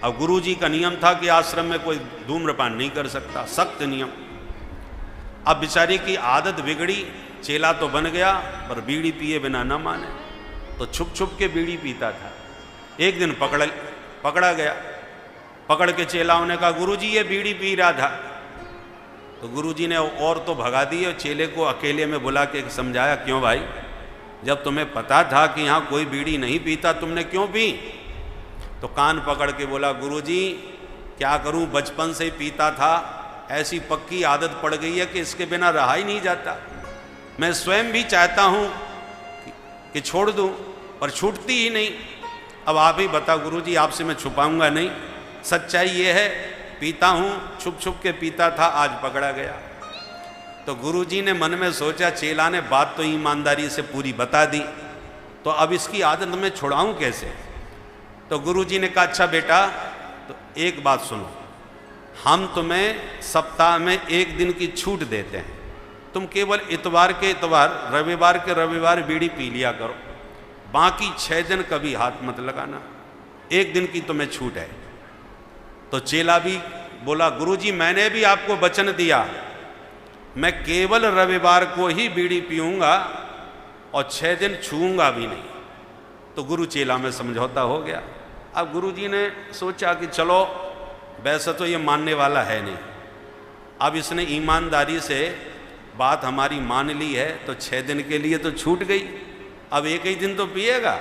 अब गुरुजी का नियम था कि आश्रम में कोई धूम्रपान नहीं कर सकता, सख्त नियम। अब बेचारे की आदत बिगड़ी, चेला तो बन गया पर बीड़ी पिए बिना न माने, तो छुप छुप के बीड़ी पीता था। एक दिन पकड़ा गया, पकड़ के चेलाओं ने कहा गुरुजी ये बीड़ी पी रहा था। तो गुरुजी ने और तो भगा दी और चेले को अकेले में बुला के समझाया, क्यों भाई, जब तुम्हें पता था कि यहाँ कोई बीड़ी नहीं पीता तुमने क्यों पी? तो कान पकड़ के बोला गुरुजी क्या करूँ, बचपन से ही पीता था, ऐसी पक्की आदत पड़ गई है कि इसके बिना रहा ही नहीं जाता। मैं स्वयं भी चाहता हूँ कि छोड़ दूँ पर छूटती ही नहीं। अब आप ही बताओ गुरुजी, आपसे मैं छुपाऊंगा नहीं, सच्चाई ये है पीता हूँ, छुप छुप के पीता था, आज पकड़ा गया। तो गुरुजी ने मन में सोचा चेला ने बात तो ईमानदारी से पूरी बता दी, तो अब इसकी आदत मैं छुड़ाऊं कैसे? तो गुरुजी ने कहा अच्छा बेटा, तो एक बात सुनो, हम तुम्हें सप्ताह में एक दिन की छूट देते हैं, तुम केवल इतवार के इतवार, रविवार के रविवार बीड़ी पी लिया करो, बाकी 6 दिन कभी हाथ मत लगाना, एक दिन की तुम्हें छूट है। तो चेला भी बोला गुरुजी मैंने भी आपको वचन दिया, मैं केवल रविवार को ही बीड़ी पीऊंगा और 6 दिन छूऊंगा भी नहीं। तो गुरु चेला में समझौता हो गया। अब गुरुजी ने सोचा कि चलो वैसे तो ये मानने वाला है नहीं, अब इसने ईमानदारी से बात हमारी मान ली है तो 6 दिन के लिए तो छूट गई, अब एक ही दिन तो पिएगा,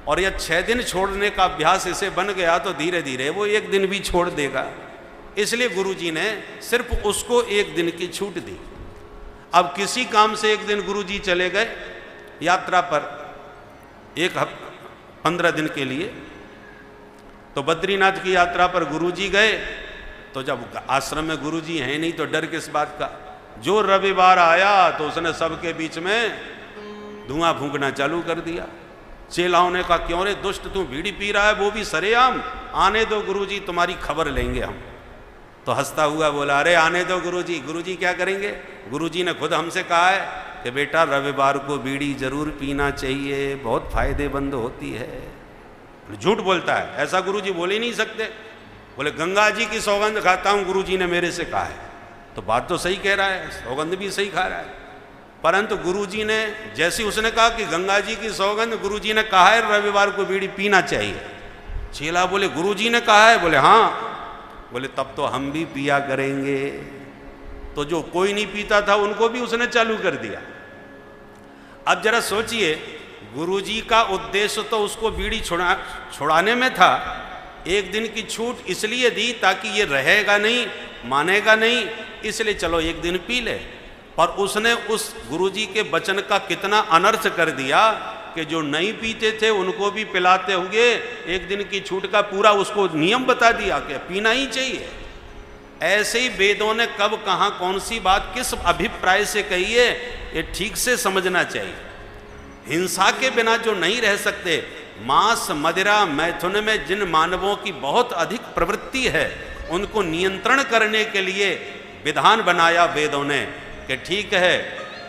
और यह 6 दिन छोड़ने का अभ्यास इसे बन गया तो धीरे धीरे वो एक दिन भी छोड़ देगा। इसलिए गुरुजी ने सिर्फ उसको एक दिन की छूट दी। अब किसी काम से एक दिन गुरुजी चले गए यात्रा पर 15 दिन के लिए, तो बद्रीनाथ की यात्रा पर गुरुजी गए, तो जब आश्रम में गुरुजी हैं नहीं तो डर किस बात का। जो रविवार आया तो उसने सबके बीच में धुआं फूंकना चालू कर दिया। चेलाओं ने कहा क्यों रे दुष्ट, तू बीड़ी पी रहा है वो भी सरेआम, आने दो गुरुजी तुम्हारी खबर लेंगे हम। तो हंसता हुआ बोला अरे आने दो गुरुजी, गुरुजी क्या करेंगे? गुरुजी ने खुद हमसे कहा है कि बेटा रविवार को बीड़ी जरूर पीना चाहिए, बहुत फायदेमंद होती है। झूठ बोलता है, ऐसा गुरुजी बोल ही नहीं सकते। बोले गंगा जी की सौगंध खाता हूँ, गुरुजी ने मेरे से कहा है। तो बात तो सही कह रहा है, सौगंध भी सही खा रहा है, परंतु गुरुजी ने जैसे उसने कहा कि गंगा जी की सौगंध, गुरुजी ने कहा है रविवार को बीड़ी पीना चाहिए। चेला बोले गुरुजी ने कहा है? बोले हाँ। बोले तब तो हम भी पिया करेंगे। तो जो कोई नहीं पीता था उनको भी उसने चालू कर दिया। अब जरा सोचिए, गुरुजी का उद्देश्य तो उसको बीड़ी छुड़ाने में था, एक दिन की छूट इसलिए दी ताकि ये रहेगा नहीं, मानेगा नहीं, इसलिए चलो एक दिन पी ले। पर उसने उस गुरुजी के वचन का कितना अनर्थ कर दिया कि जो नहीं पीते थे उनको भी पिलाते हुए एक दिन की छूट का पूरा उसको नियम बता दिया कि पीना ही चाहिए। ऐसे ही वेदों ने कब कहाँ कौन सी बात किस अभिप्राय से कही है ये ठीक से समझना चाहिए। हिंसा के बिना जो नहीं रह सकते, मांस मदिरा मैथुन में जिन मानवों की बहुत अधिक प्रवृत्ति है, उनको नियंत्रण करने के लिए विधान बनाया वेदों ने कि ठीक है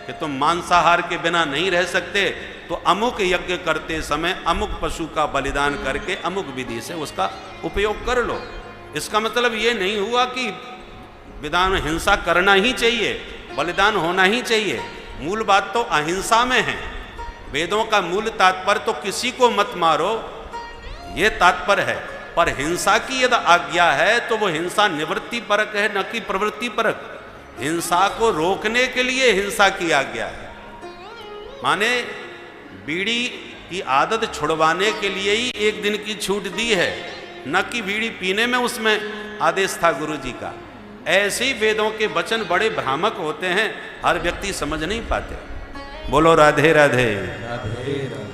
कि तुम मांसाहार के बिना नहीं रह सकते तो अमुक यज्ञ करते समय अमुक पशु का बलिदान करके अमुक विधि से उसका उपयोग कर लो। इसका मतलब ये नहीं हुआ कि विधान हिंसा करना ही चाहिए, बलिदान होना ही चाहिए। मूल बात तो अहिंसा में है। वेदों का मूल तात्पर्य तो किसी को मत मारो, ये तात्पर्य है, पर हिंसा की यदि आज्ञा है तो वो हिंसा निवृत्ति परक है, न कि प्रवृत्ति परक। हिंसा को रोकने के लिए हिंसा की आज्ञा है। माने बीड़ी की आदत छुड़वाने के लिए ही एक दिन की छूट दी है, न कि बीड़ी पीने में उसमें आदेश था गुरुजी का। ऐसे ही वेदों के वचन बड़े भ्रामक होते हैं, हर व्यक्ति समझ नहीं पाते। बोलो राधे राधे, राधे राधे।